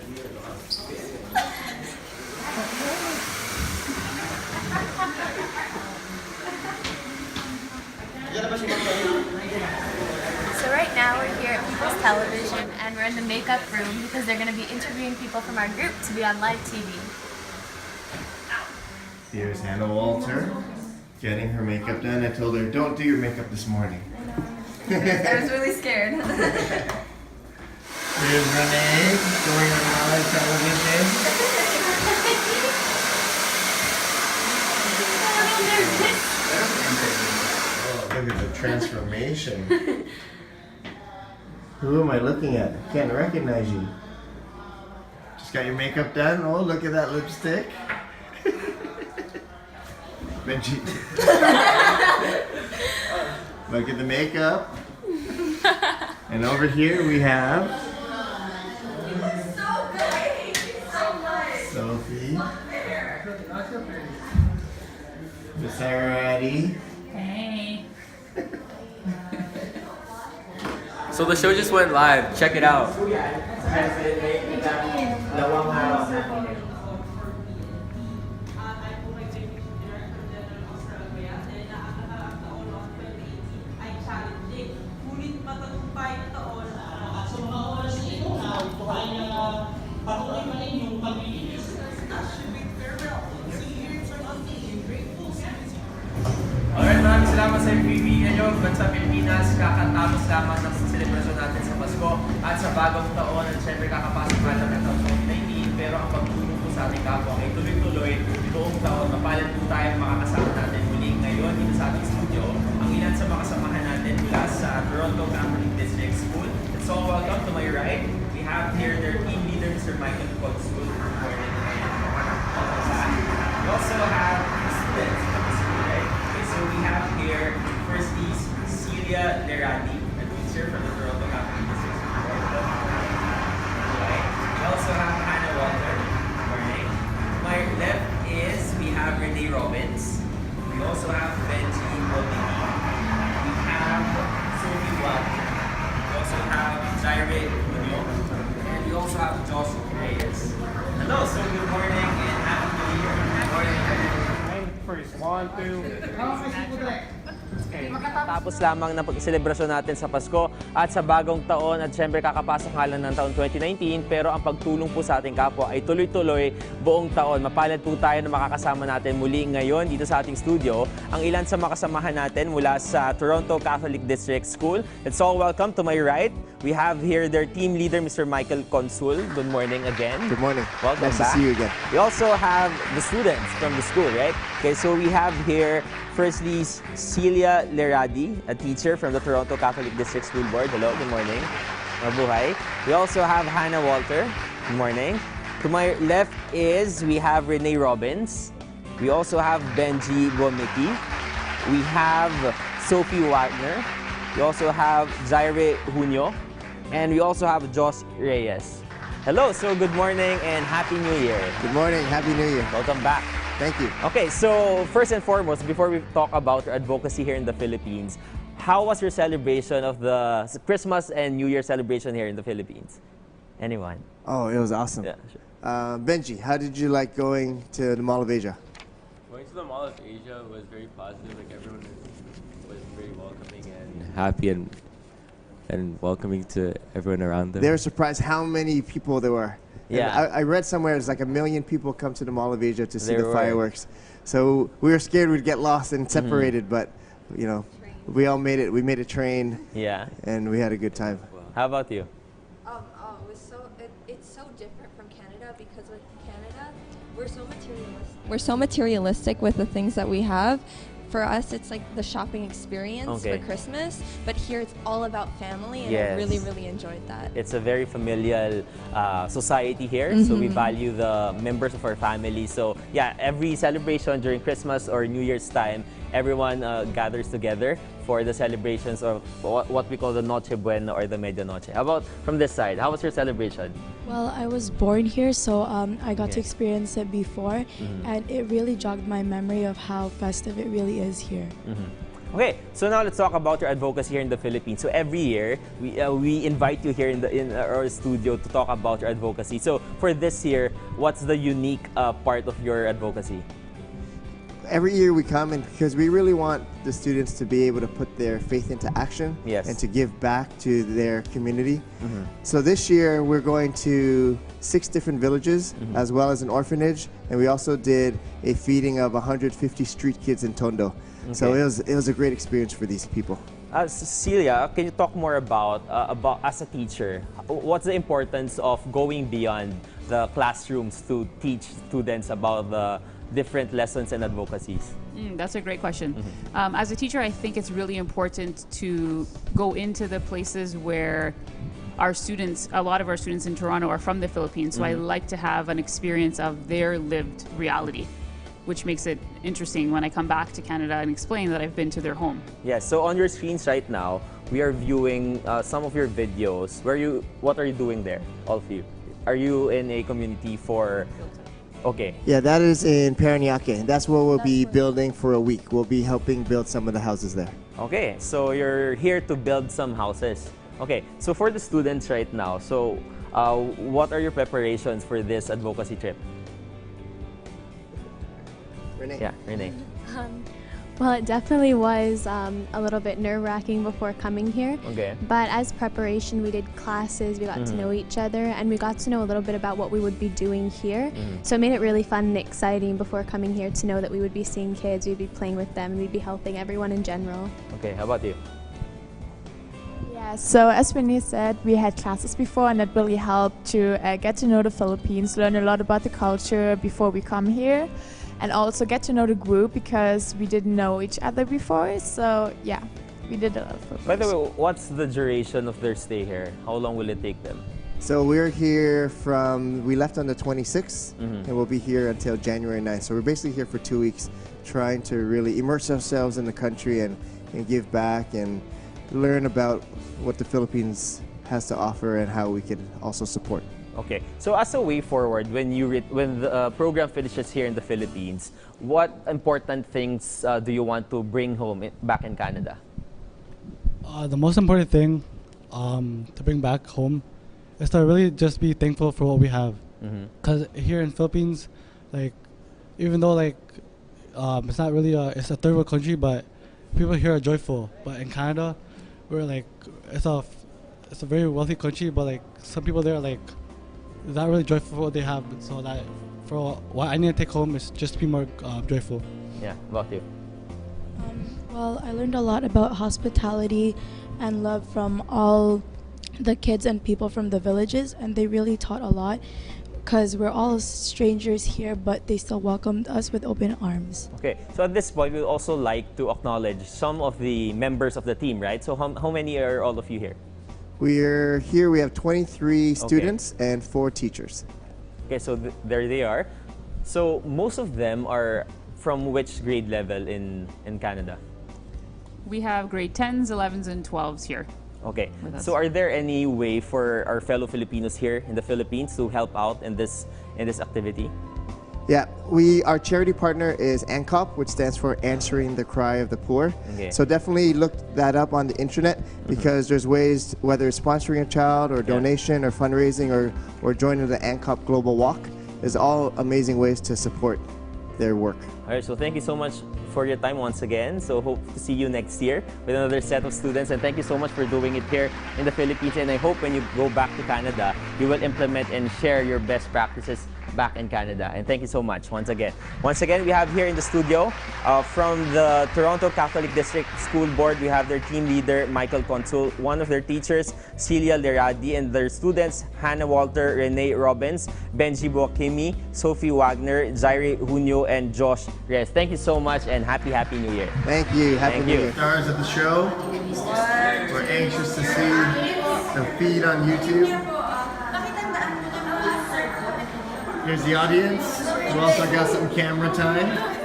So right now we're here at People's Television and we're in the makeup room because they're going to be interviewing people from our group to be on live TV. Here's Hannah Walter getting her makeup done. I told her, don't do your makeup this morning. I was really scared. Here's Renee going on live television. Oh, look at the transformation. Who am I looking at? I can't recognize you. Just got your makeup done? Oh, look at that lipstick. Benji. Look at the makeup. And over here we have Sophie. Miss Sarahati. Hey. So the show just went live. Check it out. Alright, maraming salamat sa pagpipilian nyo. Bansa Pilipinas, kakatapos lamang ng selebrasyon natin sa Pasko at sa bagong taon at syempre kakapasok na ng taon 2019. Pero ang pagtulong po sa ating kapwa ay tuloy-tuloy buong taon. Mapalan po tayo makakasama natin muli ngayon dito sa ating studio. Ang ilan sa mga kasamahan natin mula sa Toronto Catholic District School. And so welcome to my right. We have here their team leader, Mr. Michael Consul. We also have the students of the school, right? Okay, so we have here, firstly, Celia Leradi, a teacher from the Toronto Catholic District School. Right? We also have Hannah Walter. Morning. To my left is, we have Renee Robbins. We also have Benji Bolini. We have Sophie Wagner. We also have Jaire Munoz. And we also have Josh Reyes. Hello, so good morning and happy New Year. Good morning. First, 1, 2. Okay. Tapos lamang ng pag-selebrasyon natin sa Pasko at sa bagong taon at syempre kakapasok nga lang ng taon 2019 pero ang pagtulong po sa ating kapwa ay tuloy-tuloy buong taon. Mapalad po tayo na makakasama natin muli ngayon dito sa ating studio ang ilan sa makasamahan natin mula sa Toronto Catholic District School. Let's all welcome to my right. We have here their team leader, Mr. Michael Consul. Good morning again. Good morning. Welcome nice back. to see you again. We also have the students from the school, right? Okay, so we have here firstly Celia Leradi, a teacher from the Toronto Catholic District School Board. Hello, good morning. Mabuhay. We also have Hannah Walter. Good morning. To my left is we have Renee Robbins. We also have Benji Bomiki. We have Sophie Wagner. We also have Jaire Junio. And we also have Josh Reyes. Hello, so good morning and Happy New Year. Good morning. Happy New Year. Welcome back. Thank you. Okay, so first and foremost, before we talk about your advocacy here in the Philippines, how was your celebration of the Christmas and New Year celebration here in the Philippines? Anyone? Oh, it was awesome. Yeah, sure. Benji, how did you like going to the Mall of Asia? Going to the Mall of Asia was very positive. Like everyone was very welcoming and happy and welcoming to everyone around them. They were surprised how many people there were. Yeah. And I read somewhere it's like 1 million people come to the Mall of Asia to see There the were. fireworks. So we were scared we'd get lost and separated, but you know, we all made it. We made a train, Yeah. and we had a good time. How about you? It's so different from Canada because with Canada, we're so materialistic with the things that we have. For us, it's like the shopping experience Okay. for Christmas, but here it's all about family, and Yes. I really, really enjoyed that. It's a very familial society here, so we value the members of our family. So yeah, every celebration during Christmas or New Year's time, everyone gathers together for the celebrations of what we call the Noche Buena or the Medianoche. How about from this side? How was your celebration? Well, I was born here, so I got to Okay. experience it before, and it really jogged my memory of how festive it really is here. Okay, so now let's talk about your advocacy here in the Philippines. So every year, we invite you here in our studio to talk about your advocacy. So for this year, what's the unique part of your advocacy? Every year we come, and because we really want the students to be able to put their faith into action and to give back to their community. So this year we're going to 6 different villages as well as an orphanage, and we also did a feeding of 150 street kids in Tondo. So it was a great experience for these people. Celia, can you talk more about as a teacher, what's the importance of going beyond the classrooms to teach students about the different lessons and advocacies? That's a great question. As a teacher, I think it's really important to go into the places where our students, a lot of our students in Toronto are from the Philippines, so I like to have an experience of their lived reality, which makes it interesting when I come back to Canada and explain that I've been to their home. Yes, so on your screens right now, we are viewing some of your videos. What are you doing there, all of you? Are you in a community for... Okay. Yeah, that is in Paranaque. That's what we'll be building for a week. We'll be helping build some of the houses there. Okay, so you're here to build some houses. Okay, so for the students right now, so what are your preparations for this advocacy trip? Renee? Yeah, Renee. Well, it definitely was a little bit nerve-wracking before coming here. Okay. But as preparation, we did classes, we got to know each other, and we got to know a little bit about what we would be doing here. So it made it really fun and exciting before coming here to know that we would be seeing kids, we'd be playing with them, and we'd be helping everyone in general. Okay, how about you? Yeah, so as Renee said, we had classes before, and that really helped to get to know the Philippines, learn a lot about the culture before we come here, and also get to know the group because we didn't know each other before. So yeah, we did a lot of focus. By the way, what's the duration of their stay here? How long will it take them? So we're here we left on the 26th, and we'll be here until January 9th. So we're basically here for 2 weeks, trying to really immerse ourselves in the country and give back and learn about what the Philippines has to offer and how we can also support. Okay, so as a way forward, when the program finishes here in the Philippines, what important things do you want to bring home back in Canada? The most important thing to bring back home is to really just be thankful for what we have. Because here in Philippines, like, even though like it's not really it's a third world country, but people here are joyful. But in Canada, we're like it's a very wealthy country, but like some people there are like not really joyful for what they have. So that for what I need to take home is just be more joyful. Yeah, about you? Well, I learned a lot about hospitality and love from all the kids and people from the villages, and they really taught a lot because we're all strangers here, but they still welcomed us with open arms. Okay, so at this point, we'd also like to acknowledge some of the members of the team, right? So how many are all of you here? We're here, we have 23 students and 4 teachers. Okay, so there they are. So most of them are from which grade level in Canada? We have grade 10s, 11s, and 12s here. Okay, so are there any way for our fellow Filipinos here in the Philippines to help out in this activity? Yeah, our charity partner is ANCOP, which stands for Answering the Cry of the Poor. Okay. So definitely look that up on the internet because there's ways, whether it's sponsoring a child or donation or fundraising or joining the ANCOP Global Walk, is all amazing ways to support their work. All right, so thank you so much for your time once again. So hope to see you next year with another set of students, and thank you so much for doing it here in the Philippines. And I hope when you go back to Canada, you will implement and share your best practices back in Canada. And thank you so much once again. Once again, we have here in the studio from the Toronto Catholic District School Board, we have their team leader, Michael Consul, one of their teachers, Celia Leradi, and their students, Hannah Walter, Renee Robbins, Benji Boakimi, Sophie Wagner, Zaire Junio, and Josh Reyes. Thank you so much and happy New Year. Thank you. Happy New Year. Stars of the show. We're anxious to see the feed on YouTube. Here's the audience. We also got some camera time.